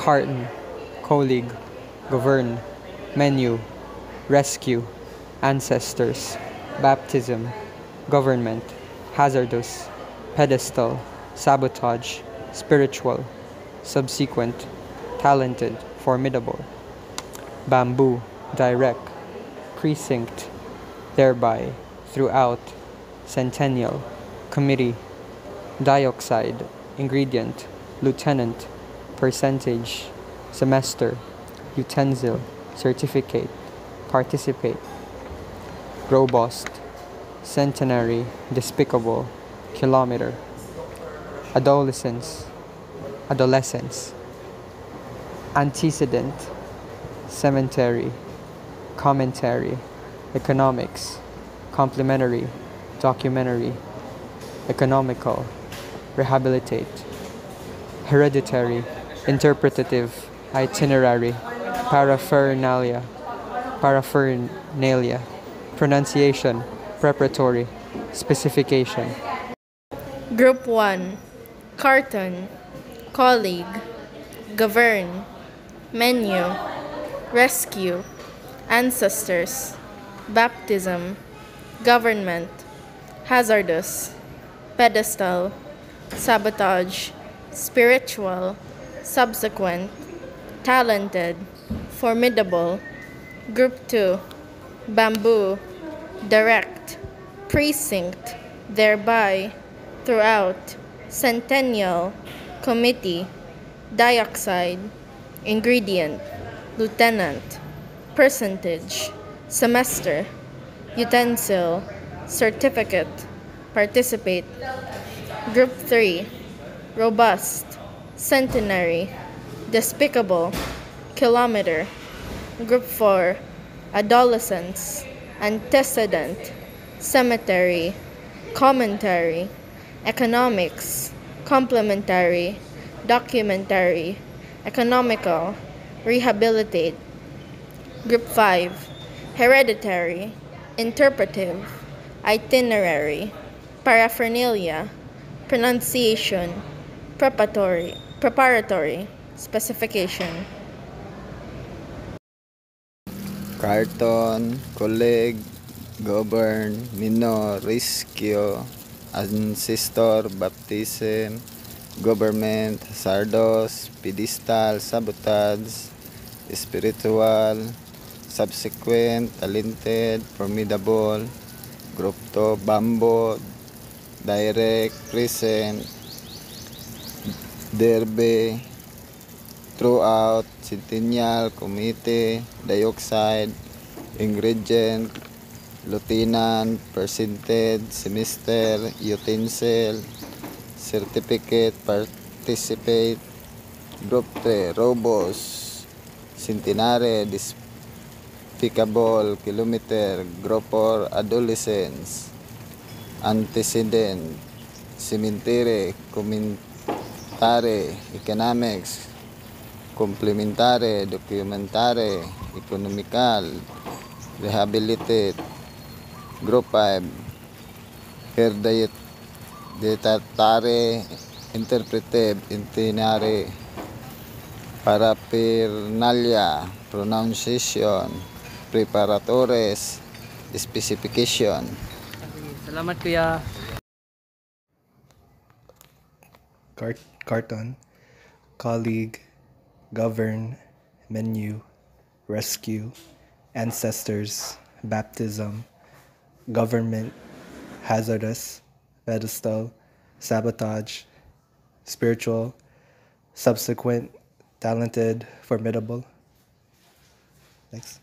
carton, colleague, govern, menu, rescue, ancestors, baptism, government, hazardous, pedestal, sabotage, spiritual, subsequent, talented, formidable, bamboo, direct, precinct, thereby, throughout, centennial, committee, dioxide, ingredient, lieutenant, percentage, semester, utensil, certificate, participate, robust, centenary, despicable, kilometer, adolescence, antecedent, cemetery, commentary, economics, complementary, documentary, economical, rehabilitate, hereditary, interpretative, itinerary, paraphernalia, pronunciation, preparatory, specification. Group 1. Carton, colleague, govern, menu, rescue, ancestors, baptism, government, hazardous, pedestal, sabotage, spiritual, subsequent, talented, formidable. Group 2. Bamboo, direct, precinct, thereby, throughout, centennial, committee, dioxide, ingredient, lieutenant, percentage, semester, utensil, certificate, participate. Group 3. Robust, centenary, despicable, kilometer. Group 4. Adolescence, antecedent, cemetery, commentary, economics, complementary, documentary, economical, rehabilitate. Group 5. Hereditary, interpretive, itinerary, paraphernalia, pronunciation, preparatory, specification. Carton, colleague, govern, minor, rescue, ancestor, baptism, government, hazardous, pedestal, sabotage, spiritual, subsequent, talented, formidable, group 2, bamboo, direct, present, derby, throughout, centennial, committee, dioxide, ingredient, lieutenant, percentage, semester, utensil, certificate, participate. Group 3, robust, centenary, despicable, kilometer. Group 4, adolescence, antecedent, cemetery, commentary, economics, complementary, documentary, economical, rehabilitate. Group 5, hereditary, interpretive, itinerary, paraphernalia, pronunciation, preparatories, specification. Salamat kuya. Carton, colleague, govern, menu, rescue, ancestors, baptism, government, hazardous, pedestal, sabotage, spiritual, subsequent, talented, formidable. Next.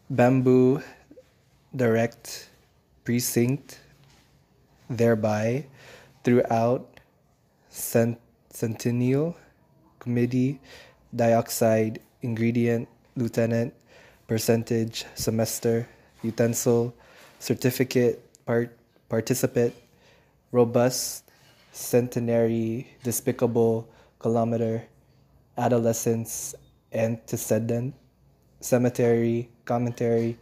Bamboo, direct, precinct, thereby, throughout, centennial, committee, dioxide, ingredient, lieutenant, percentage, semester, utensil, certificate, participant, robust, centenary, despicable, kilometer, adolescence, antecedent, cemetery, commentary,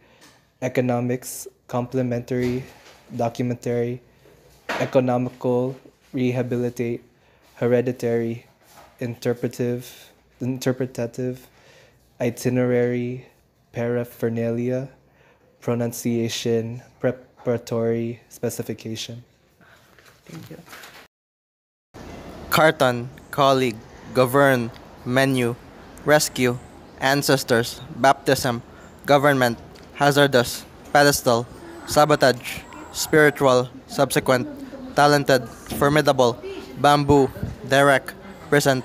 economics, complementary, documentary, economical, rehabilitate, hereditary, interpretive, interpretative, itinerary, paraphernalia, pronunciation, preparatory, specification. Thank you. Carton, colleague, govern, menu, rescue, ancestors, baptism, government, hazardous, pedestal, sabotage, spiritual, subsequent, talented, formidable, bamboo, direct, present,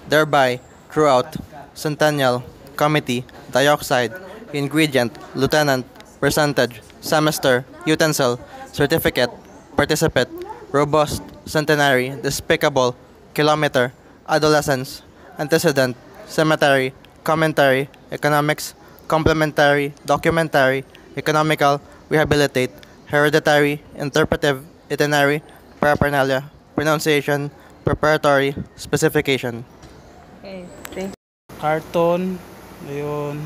thereby, throughout, centennial, committee, dioxide, ingredient, lieutenant, percentage, semester, utensil, certificate, participate, robust, centenary, despicable, kilometer, adolescence, antecedent, cemetery, commentary, economics, complementary, documentary, economical, rehabilitate, hereditary, interpretive, itinerary, paraphernalia, pronunciation, preparatory, specification. Okay, thank Carton, ayun.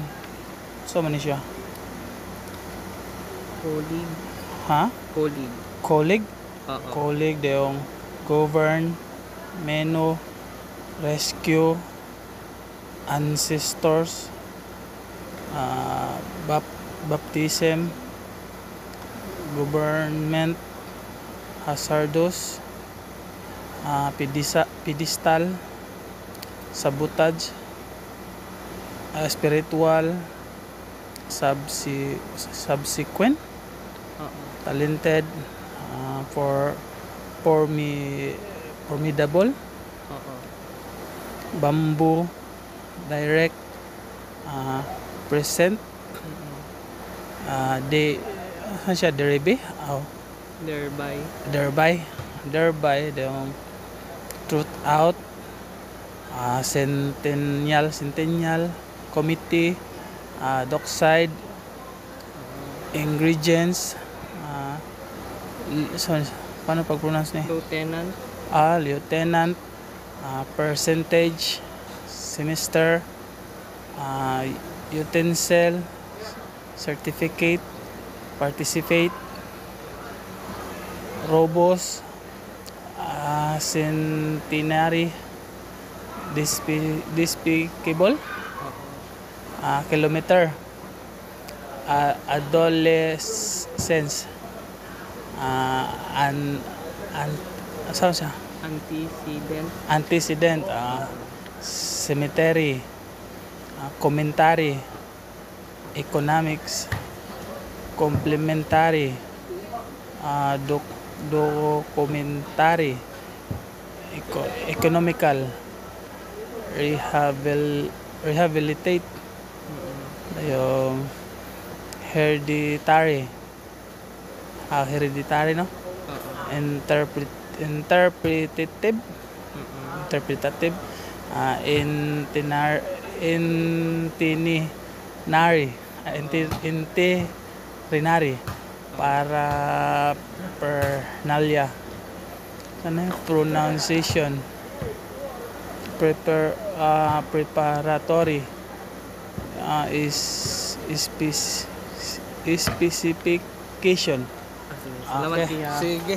So, man siya. Colleague. Ha? Colleague. Colleague? Oo. Colleague, yung govern, menu, rescue, ancestors, baptism, government, hazardous, pedestal, sabotage, spiritual, subsequent, Oo. talented, formidable, Oo. bamboo, direct, present, ano siya, derive, Thereby. thereby, yung truth out, centennial, committee, dockside, ingredients, so, paano pag-pronounce niya? Lieutenant. Lieutenant, percentage, semester, utensil, certificate, participate, robust, centenary, despicable, kilometer, adolescence, saan siya? Antecedent, cemetery, commentary, economics, complementary, documentary, economical, rehabilitate, yung hereditary, no? Interpretative, interinary, paraphernalia, pronunciation, preparatory, specification. Salamat Okay. kuya. Sige.